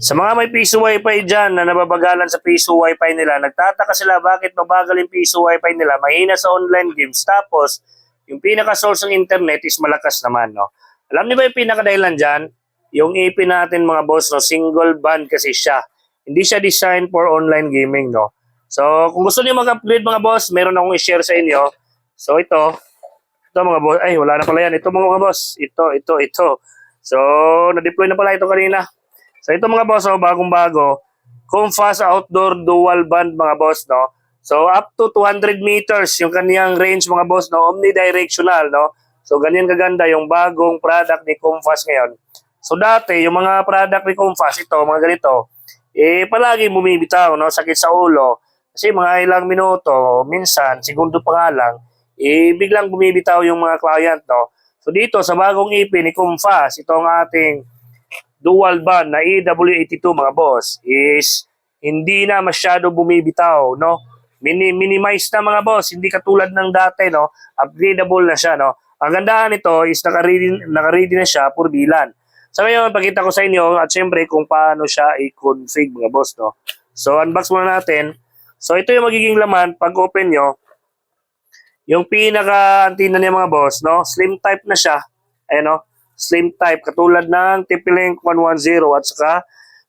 Sa mga may piso wifi dyan na nababagalan sa piso wifi nila, nagtataka sila bakit mabagal yung piso wifi nila, mahina sa online games, tapos yung pinaka-source ng internet is malakas naman, no? Alam niyo ba yung pinaka-dahilan dyan? Yung IP natin mga boss, no? Single band kasi siya. Hindi siya designed for online gaming, no? So, kung gusto niyo mag-upgrade mga boss, meron akong i-share sa inyo. So, ito mga boss, ay wala na pala yan. Ito mga boss, ito. So, na-deploy na pala ito kanina. So ito mga boss, bagong-bago, Comfast Outdoor Dual Band mga boss, no? So up to 200 meters yung kaniyang range mga boss, no? Omnidirectional, no? So ganyan kaganda yung bagong product ni Comfast ngayon. So dati, yung mga product ni Comfast, ito, mga ganito, palagi bumibitaw, no? Sakit sa ulo. Kasi mga ilang minuto, minsan, segundo pa nga lang, biglang bumibitaw yung mga client, no? So dito, sa bagong IP ni Comfast, ito ang ating dual band na EW82 mga boss is hindi na masyado bumibitaw, no? Minimize na mga boss, hindi katulad ng dati, no? Upgradable na siya, no? Ang gandahan nito is naka-ready na siya for bilan. So ngayon, pakita ko sa inyo at syempre kung paano siya i-config mga boss, no? So unbox muna natin. So ito yung magiging laman pag open nyo. Yung pinaka-antenna niya mga boss, no? Slim type na siya. Ayan, no? Slim type katulad ng TP-Link 110 at saka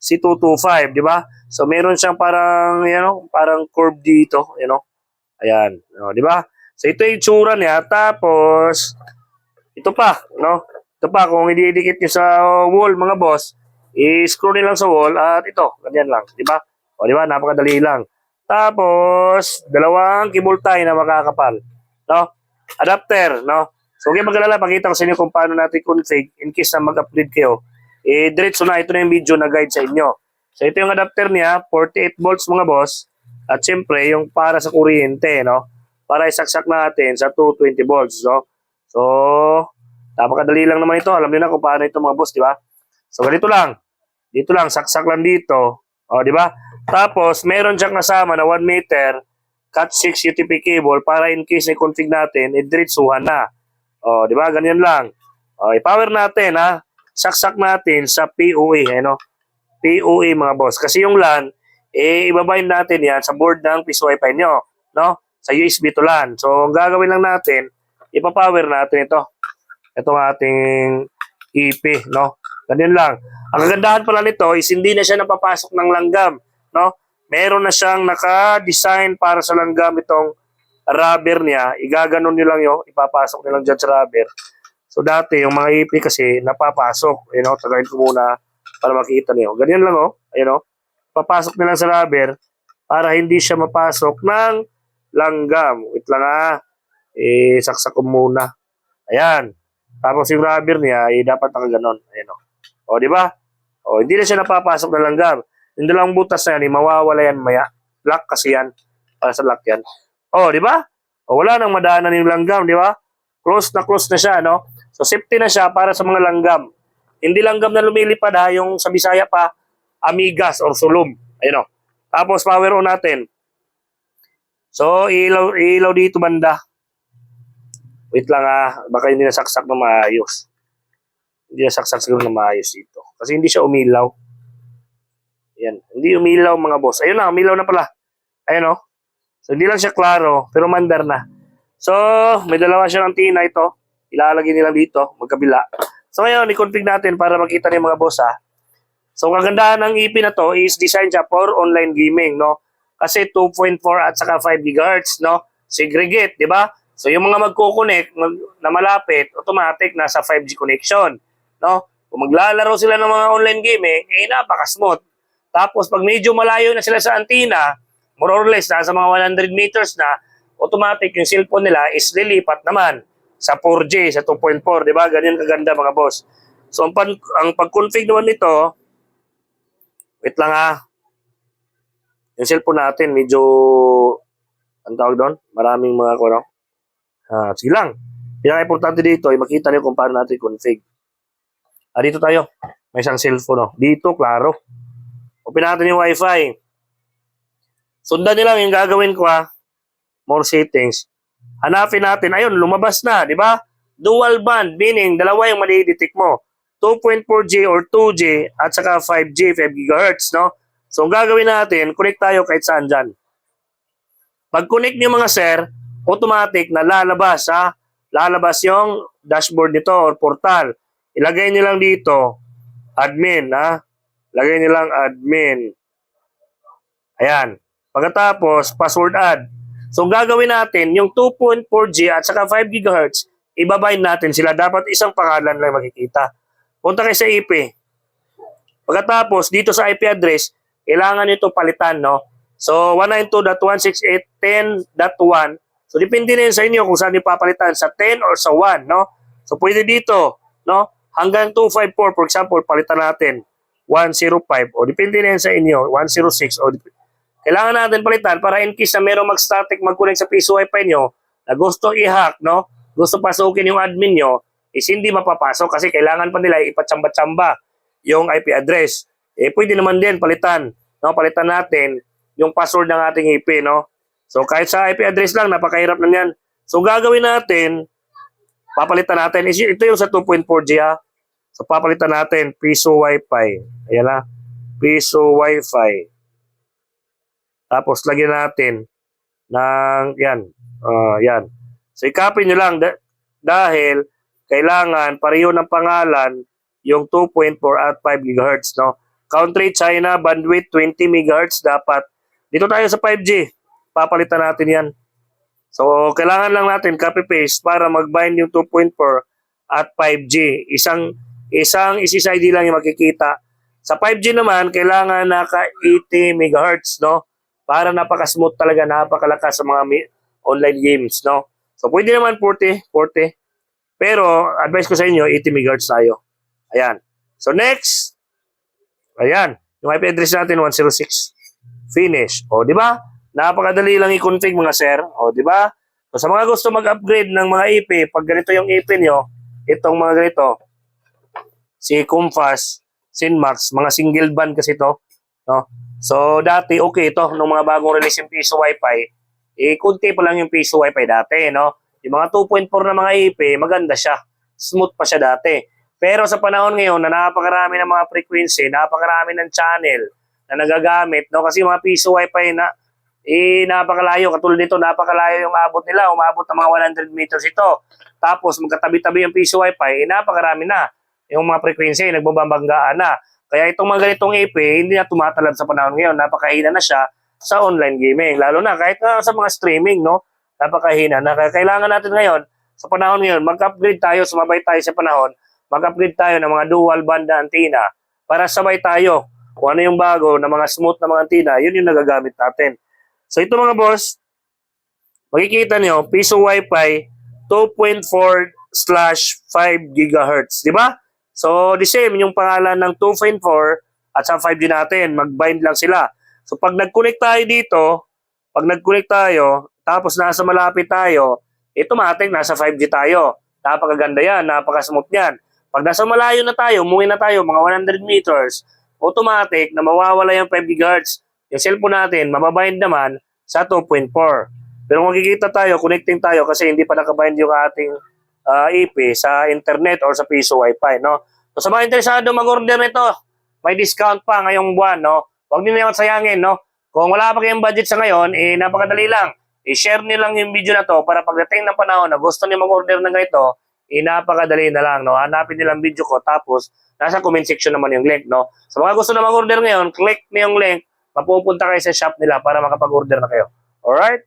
C225, di ba? So meron siyang parang parang curve dito, Ayan, di ba? So ito yung itsura niya, tapos ito pa, no? Ito pa kung ididikit niyo sa wall mga boss, i-screw niyo lang sa wall at ito, ganyan lang, di ba? O di ba? Napakadali lang. Tapos dalawang cable tie na makakapal, no? Adapter, no? So, okay, mag-alala, pakita ko sa inyo kung paano natin config in case na mag-upgrade kayo. Diretso na, ito na yung video na guide sa inyo. So, ito yung adapter niya, 48 volts mga boss. At syempre, yung para sa kuryente, no? Para isaksak natin sa 220 volts, no? So, napakadali lang naman ito. Alam niyo na kung paano ito mga boss, di ba? So, ganito lang. Dito lang, saksak lang dito. O, di ba? Tapos, meron siyang kasama na 1 meter Cat6 UTP cable para in case na config natin, diretsuhan na. Oh, di ba? Ganyan lang. Oh, i-power natin, ha. Saksak natin sa PoE, PoE mga boss. Kasi yung LAN, ibabind natin yan sa board ng piso wifi nyo, no? Sa USB to LAN. So, ang gagawin lang natin, ipapower natin ito. Itong ating EP, no? Ganyan lang. Ang kagandahan pala nito is hindi na siya napapasok ng langgam, no? Meron na siyang naka-design para sa langgam itong rubber niya, igaganon nyo lang yung ipapasok nyo lang dyan sa rubber. So dati yung mga IP kasi napapasok, tagayin ko muna para makita niyo. Ganyan lang, papasok nyo lang sa rubber para hindi siya mapasok ng langgam. Wait lang saksak ko muna. Ayan. Tapos yung rubber niya, dapat nakaganon. Ayan, o, di ba? O, hindi na siya napapasok ng langgam. Yung dalawang butas na yan, mawawala yan maya. Lock kasi yan. Para sa lock yan. Oh, di ba? Oh, wala nang madaanan yung langgam, di ba? Close na siya, no? So safety na siya para sa mga langgam. Hindi langgam na lumilipad yung sa Bisaya pa, amigas or sulum. Ayun, Tapos power on natin. So ilaw dito banda. Wait lang baka hindi nasaksak na maayos. Hindi nasaksak siguro na maayos dito. Kasi hindi siya umilaw. Yan, hindi umilaw mga boss. Ayun na, umilaw na pala. Ayun, So, hindi lang siya klaro, pero mandar na. So, may dalawa siyang antenna ito. Ilalagay nila dito, magkabila. So, ngayon, i-config natin para makita niyo mga boss, So, kagandahan ng EP na to is design siya for online gaming, no? Kasi 2.4 at saka 5 GHz, no? Segregate, di ba? So, yung mga magko-connect na malapit, automatic, nasa 5G connection, no? Kung maglalaro sila ng mga online gaming, napaka-smooth. Tapos, pag medyo malayo na sila sa antenna, more or less, nasa mga 100 meters na, automatic yung cellphone nila is lilipat naman sa 4G, sa 2.4, di ba? Ganyan kaganda mga boss. So, ang pag-config naman nito, wait lang yung cellphone natin, medyo, ang tawag doon, maraming mga sige lang. Pinaka-importante dito, ay makita niyo kung paano natin config. Dito tayo, may isang cellphone, Dito, klaro. Open natin yung Wi-Fi. Sundan nyo lang yung gagawin ko More settings. Hanapin natin. Ayun, lumabas na, di ba? Dual band, meaning dalawa yung madidetect mo. 2.4G or 2G at saka 5G, 5 GHz, no? So, ang gagawin natin, connect tayo kahit saan dyan. Pag-connect niyo mga sir, automatic na lalabas, ha? Lalabas yung dashboard nito or portal. Ilagay niyo lang dito, admin, ha? Lagay niyo lang admin. Ayan. Pagkatapos, password add. So, gagawin natin, yung 2.4G at saka 5 GHz, ibabind natin sila. Dapat isang pangalan lang makikita. Punta kayo sa IP. Pagkatapos, dito sa IP address, kailangan nyo ito palitan, no? So, 192.168.10.1. So, depende na yun sa inyo kung saan nyo papalitan, sa 10 or sa 1, no? So, pwede dito, no? Hanggang 254, for example, palitan natin 105. O, depende na yun sa inyo, 106. O, kailangan natin palitan para in case na merong mag-static mag-connect sa piso wifi nyo na gusto i-hack, no? Gusto pasukin yung admin nyo, is hindi mapapasok kasi kailangan pa nila ipatsamba-tsamba yung IP address. Eh, pwede naman din palitan, no? Palitan natin yung password ng ating IP, no? So, kahit sa IP address lang, napakahirap na yan. So, gagawin natin, papalitan natin, ito yung sa 2.4G, ha? So, papalitan natin, piso wifi. Ayan na, piso wifi. Tapos, lagyan natin ng, yan, yan. So, i-copy nyo lang dahil kailangan pareho ng pangalan yung 2.4 at 5 GHz, no? Country, China, bandwidth, 20 MHz dapat. Dito tayo sa 5G. Papalitan natin yan. So, kailangan lang natin copy-paste para mag-bind yung 2.4 at 5G. Isang SSID lang yung makikita. Sa 5G naman, kailangan naka 80 MHz, no? Para napaka-smooth talaga, napakalakas sa mga online games, no? So, pwede naman 40. Pero, advice ko sa inyo, 80 MHz tayo. Ayan. So, next. Ayan. Yung IP address natin, 106. Finish. O, di ba? Napakadali lang i-config mga sir. O, di ba? So, sa mga gusto mag-upgrade ng mga IP, pag ganito yung IP nyo, itong mga ganito, si Comfast, Sinmax, mga single band kasi ito. No? So, dati, okay ito. Nung mga bagong release yung piso wifi, kunti pa lang yung piso wifi dati, no? Yung mga 2.4 na mga IP, maganda siya. Smooth pa siya dati. Pero sa panahon ngayon na napakarami ng mga frequency, napakarami ng channel na nagagamit, no? Kasi mga piso wifi na napakalayo, katulad nito, napakalayo yung abot nila, umabot ng mga 100 meters ito. Tapos magkatabi-tabi yung piso wifi, napakarami na. Yung mga frequency, nagbabanggaan na. Kaya itong mga ganitong IP, hindi na tumatalab sa panahon ngayon, napakahina na siya sa online gaming. Lalo na kahit na sa mga streaming, no? Napakahina na. Kaya kailangan natin ngayon, sa panahon ngayon, mag-upgrade tayo, sumabay tayo sa panahon, mag-upgrade tayo ng mga dual band antenna para sabay tayo. Kung ano yung bago na mga smooth na mga antenna, yun yung nagagamit natin. So ito mga boss, makikita nyo, piso wifi 2.4/5 GHz. Di ba? So the same, yung pangalan ng 2.4 at sa 5G natin, mag-bind lang sila. So pag nag-connect tayo dito, tapos nasa malapit tayo, automatic nasa 5G tayo. Napakaganda yan, napaka-smooth yan. Pag nasa malayo na tayo, umuwi na tayo, mga 100 meters, automatic na mawawala yung 5 GHz. Yung cellphone natin, mababind naman sa 2.4. Pero kung makikita tayo, connecting tayo kasi hindi pa nakabind yung ating IP sa internet or sa piso wifi, no? So sa mga interesado mag-order nito, may discount pa ngayong buwan, no? Huwag niyo na yung sayangin, no? Kung wala pa kayong budget sa ngayon, napakadali lang. I-share niyo lang yung video na to para pagdating ng panahon na gusto niyo mag-order ng ganito, napakadali na lang, no? Hanapin niyo lang video ko, tapos nasa comment section naman yung link, no? Sa mga gusto na mag-order ngayon, click niyo yung link, mapupunta kayo sa shop nila para makapag-order na kayo. Alright?